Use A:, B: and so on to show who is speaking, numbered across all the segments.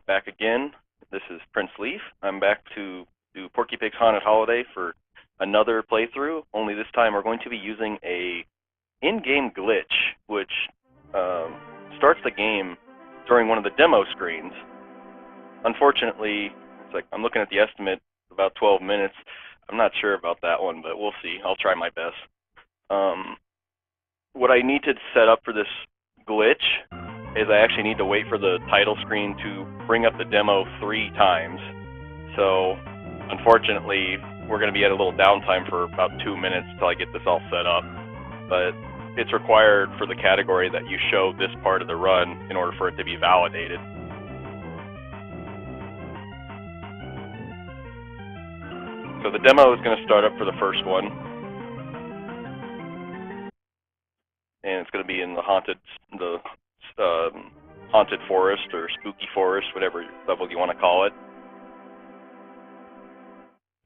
A: back again. This is Prince Leaf. I'm back to do Porky Pig's Haunted Holiday for another playthrough, only this time we're going to be using a in-game glitch, which starts the game during one of the demo screens. Unfortunately, it's like I'm looking at the estimate, about 12 minutes. I'm not sure about that one, but we'll see. I'll try my best. What I need to set up for this glitch is I actually need to wait for the title screen to bring up the demo 3 times. So, unfortunately, we're going to be at a little downtime for about 2 minutes until I get this all set up. But it's required for the category that you show this part of the run in order for it to be validated. So the demo is going to start up for the first one. And it's going to be in the haunted forest or spooky forest, whatever level you want to call it.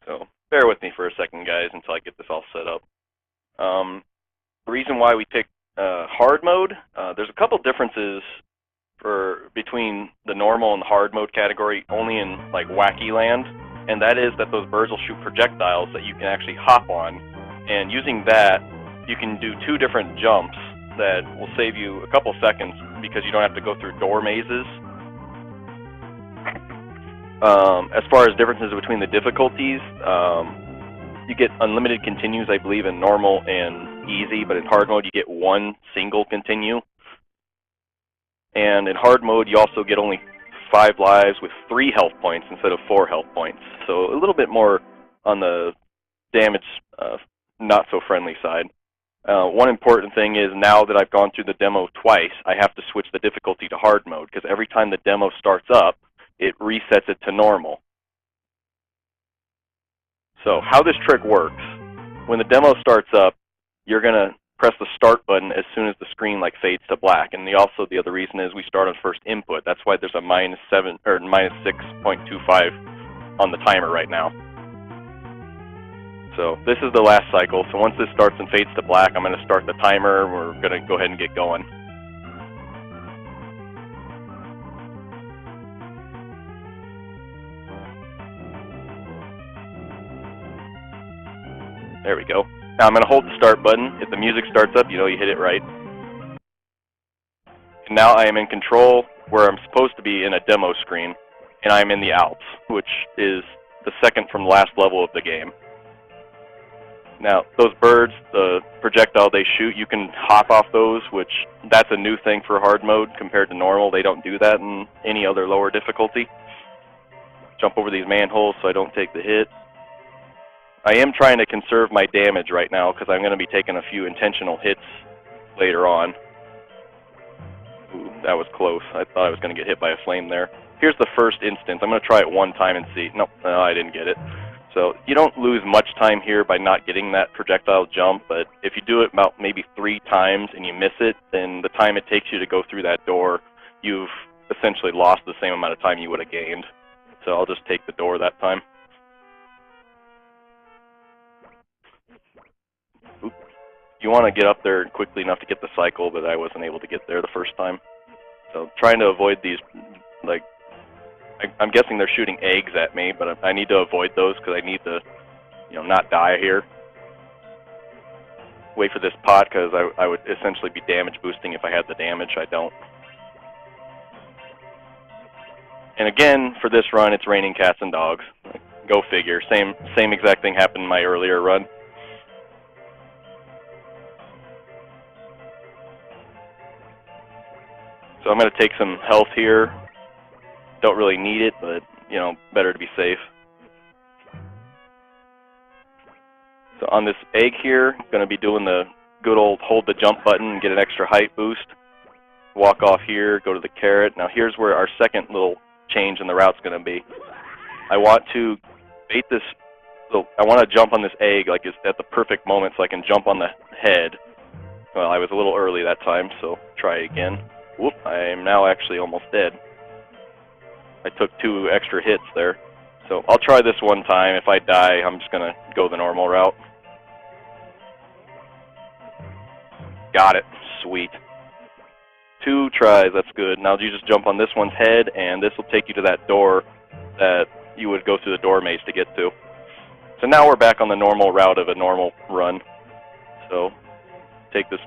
A: So bear with me for a second, guys, until I get this all set up. The reason why we picked hard mode, there's a couple differences between the normal and the hard mode category, only in like Wacky Land, and that is that those birds will shoot projectiles that you can actually hop on, and using that, you can do 2 different jumps that will save you a couple seconds because you don't have to go through door mazes. As far as differences between the difficulties, you get unlimited continues, I believe, in normal and easy, but in hard mode you get 1 single continue. And in hard mode you also get only 5 lives with 3 health points instead of 4 health points. So a little bit more on the damage not so friendly side. One important thing is now that I've gone through the demo twice, I have to switch the difficulty to hard mode because every time the demo starts up, it resets it to normal. So how this trick works, when the demo starts up, you're going to press the start button as soon as the screen fades to black. And also the other reason is we start on first input. That's why there's a -7 or -6.25 on the timer right now. So this is the last cycle. So once this starts and fades to black, I'm going to start the timer. We're going to go ahead and get going. There we go. Now I'm going to hold the start button. If the music starts up, you know you hit it right. And now I am in control where I'm supposed to be in a demo screen, and I'm in the Alps, which is the second from the last level of the game. Now, those birds, the projectile they shoot, you can hop off those, which that's a new thing for hard mode compared to normal. They don't do that in any other lower difficulty. Jump over these manholes so I don't take the hit. I am trying to conserve my damage right now because I'm going to be taking a few intentional hits later on. Ooh, that was close. I thought I was going to get hit by a flame there. Here's the first instance. I'm going to try it one time and see. Nope, no, I didn't get it. So you don't lose much time here by not getting that projectile jump, but if you do it about maybe 3 times and you miss it, then the time it takes you to go through that door, you've essentially lost the same amount of time you would have gained. So I'll just take the door that time. Oop. You want to get up there quickly enough to get the cycle, but I wasn't able to get there the first time. So trying to avoid these, I'm guessing they're shooting eggs at me, but I need to avoid those because I need to, not die here. Wait for this pot because I would essentially be damage boosting if I had the damage. I don't. And again, for this run, it's raining cats and dogs. Go figure. Same exact thing happened in my earlier run. So I'm going to take some health here. Don't really need it, but, better to be safe. So on this egg here, I'm going to be doing the good old hold the jump button and get an extra height boost. Walk off here, go to the carrot. Now here's where our second little change in the route's going to be. I want to bait this, I want to jump on this egg it's at the perfect moment so I can jump on the head. Well, I was a little early that time, so try again. Whoop, I am now actually almost dead. I took 2 extra hits there. So I'll try this one time. If I die, I'm just going to go the normal route. Got it. Sweet. 2 tries, that's good. Now you just jump on this one's head, and this will take you to that door that you would go through the door maze to get to. So now we're back on the normal route of a normal run. So take this,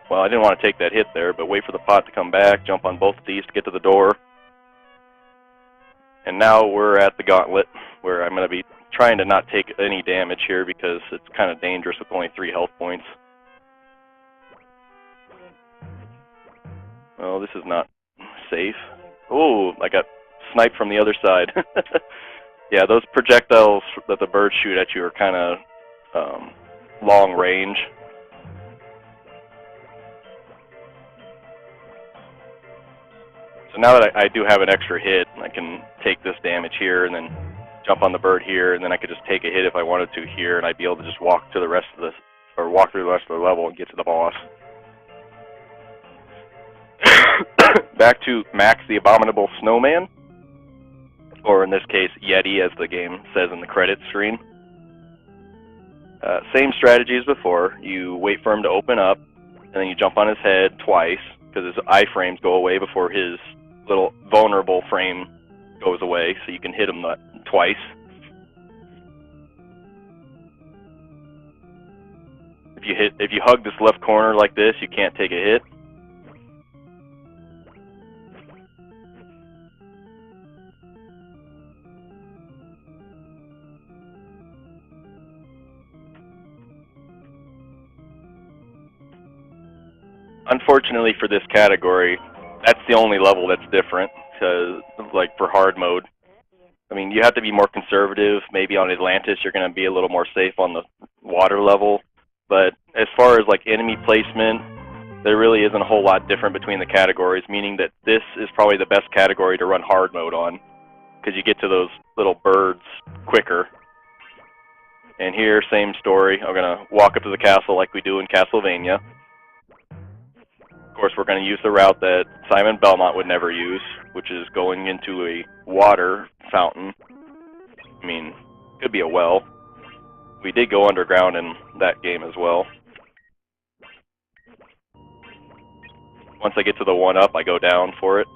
A: well, I didn't want to take that hit there, but wait for the pot to come back, jump on both of these to get to the door. And now we're at the gauntlet, where I'm going to be trying to not take any damage here because it's kind of dangerous with only 3 health points. Oh, this is not safe. Oh, I got sniped from the other side. Yeah, those projectiles that the birds shoot at you are kind of long range. So now that I do have an extra hit, I can take this damage here and then jump on the bird here, and then I could just take a hit if I wanted to here, and I'd be able to just walk to the rest of the, or walk through the rest of the level and get to the boss. Back to Max the Abominable Snowman, or in this case, Yeti, as the game says in the credits screen. Same strategy as before. You wait for him to open up, and then you jump on his head twice, because his iframes go away before his little vulnerable frame goes away, so you can hit him twice. If you hug this left corner like this, you can't take a hit. Unfortunately for this category, that's the only level that's different, because, like, for hard mode. I mean, you have to be more conservative. Maybe on Atlantis you're going to be a little more safe on the water level. But as far as, like, enemy placement, there really isn't a whole lot different between the categories, meaning that this is probably the best category to run hard mode on, because you get to those little birds quicker. And here, same story. I'm going to walk up to the castle like we do in Castlevania. Of course, we're going to use the route that Simon Belmont would never use, which is going into a water fountain. I mean, could be a well. We did go underground in that game as well. Once I get to the 1-up, I go down for it.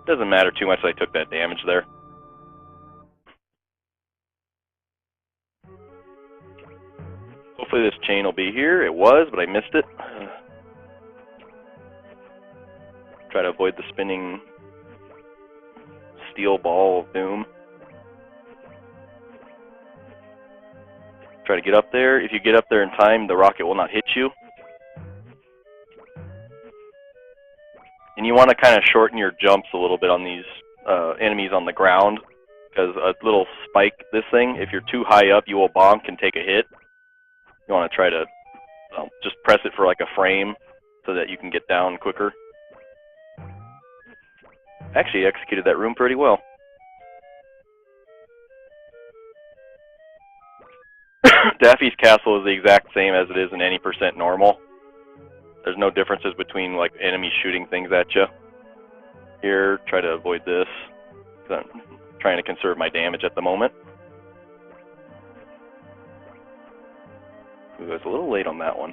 A: Doesn't matter too much that I took that damage there. Hopefully this chain will be here. It was, but I missed it. Try to avoid the spinning steel ball of doom. Try to get up there. If you get up there in time, the rocket will not hit you. And you want to kind of shorten your jumps a little bit on these enemies on the ground, because a little spike, this thing, if you're too high up, you will bonk and take a hit. You want to try to just press it for like a frame so that you can get down quicker. Actually, executed that room pretty well. Daffy's castle is the exact same as it is in any % normal. There's no differences between like enemies shooting things at you. Here, try to avoid this. I'm trying to conserve my damage at the moment. Ooh, I was a little late on that one.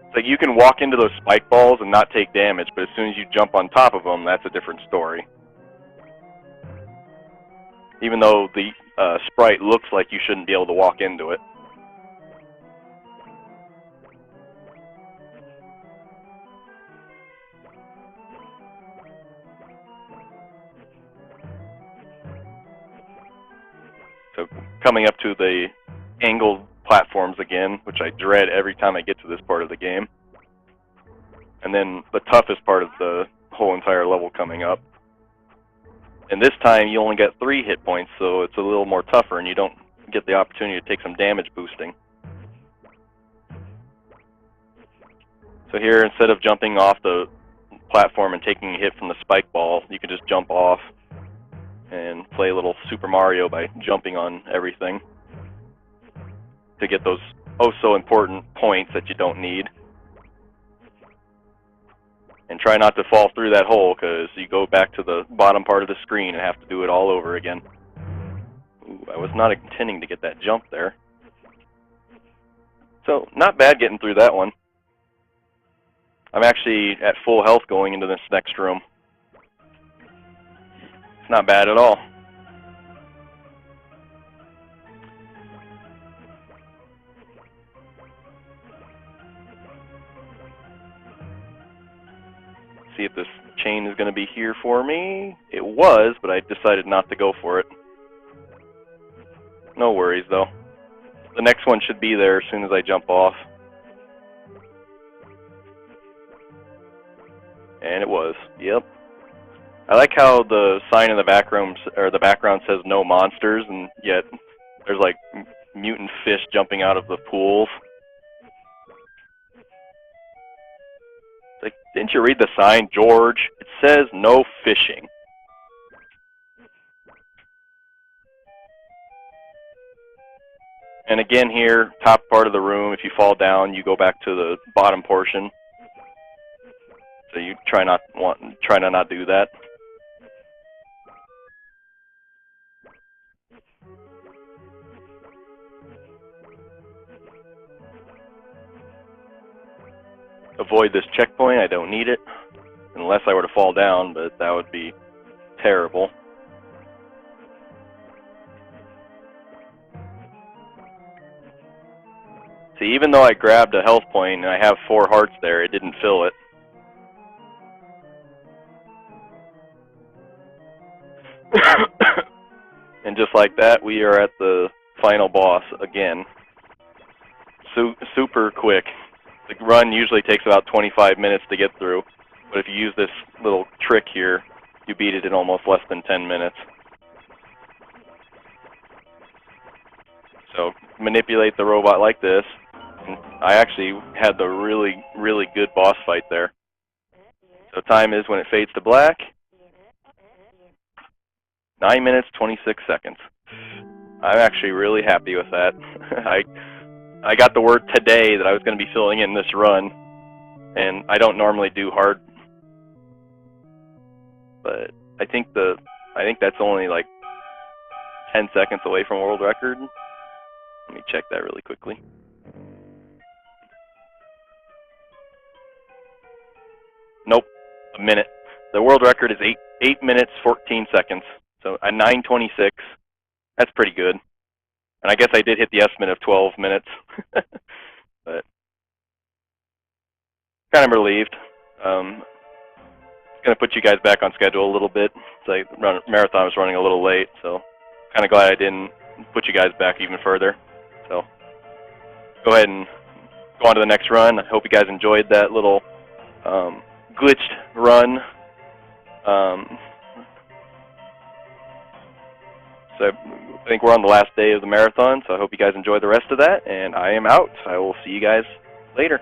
A: It's like you can walk into those spike balls and not take damage, but as soon as you jump on top of them, that's a different story. Even though the sprite looks like you shouldn't be able to walk into it. So coming up to the angled platforms again, which I dread every time I get to this part of the game. And then the toughest part of the whole entire level coming up. And this time you only get 3 hit points, so it's a little more tougher and you don't get the opportunity to take some damage boosting. So here, instead of jumping off the platform and taking a hit from the spike ball, you can just jump off and play a little Super Mario by jumping on everything to get those oh-so-important points that you don't need. And try not to fall through that hole, because you go back to the bottom part of the screen and have to do it all over again. Ooh, I was not intending to get that jump there. So, not bad getting through that one. I'm actually at full health going into this next room. It's not bad at all. See if this chain is going to be here for me. It was, but I decided not to go for it. No worries, though. The next one should be there as soon as I jump off. And it was. Yep. I like how the sign in the background says no monsters, and yet there's like mutant fish jumping out of the pools. Like, didn't you read the sign, George? It says no fishing. And again here, top part of the room, if you fall down, you go back to the bottom portion. So you try to not do that. Avoid this checkpoint, I don't need it. Unless I were to fall down, but that would be terrible. See, even though I grabbed a health point and I have 4 hearts there, it didn't fill it. And just like that, we are at the final boss again. Super quick. The run usually takes about 25 minutes to get through, but if you use this little trick here, you beat it in almost less than 10 minutes. So manipulate the robot like this. And I actually had the really, really good boss fight there. So time is when it fades to black. 9 minutes, 26 seconds. I'm actually really happy with that. I got the word today that I was going to be filling in this run, and I don't normally do hard, but I think that's only like 10 seconds away from world record. Let me check that really quickly. Nope, a minute. The world record is 8 minutes, 14 seconds. So a 9:26. That's pretty good. And I guess I did hit the estimate of 12 minutes. But kind of relieved. It's going to put you guys back on schedule a little bit. So marathon was running a little late, so kind of glad I didn't put you guys back even further. So go ahead and go on to the next run. I hope you guys enjoyed that little glitched run. So I think we're on the last day of the marathon, so I hope you guys enjoy the rest of that, and I am out. I will see you guys later.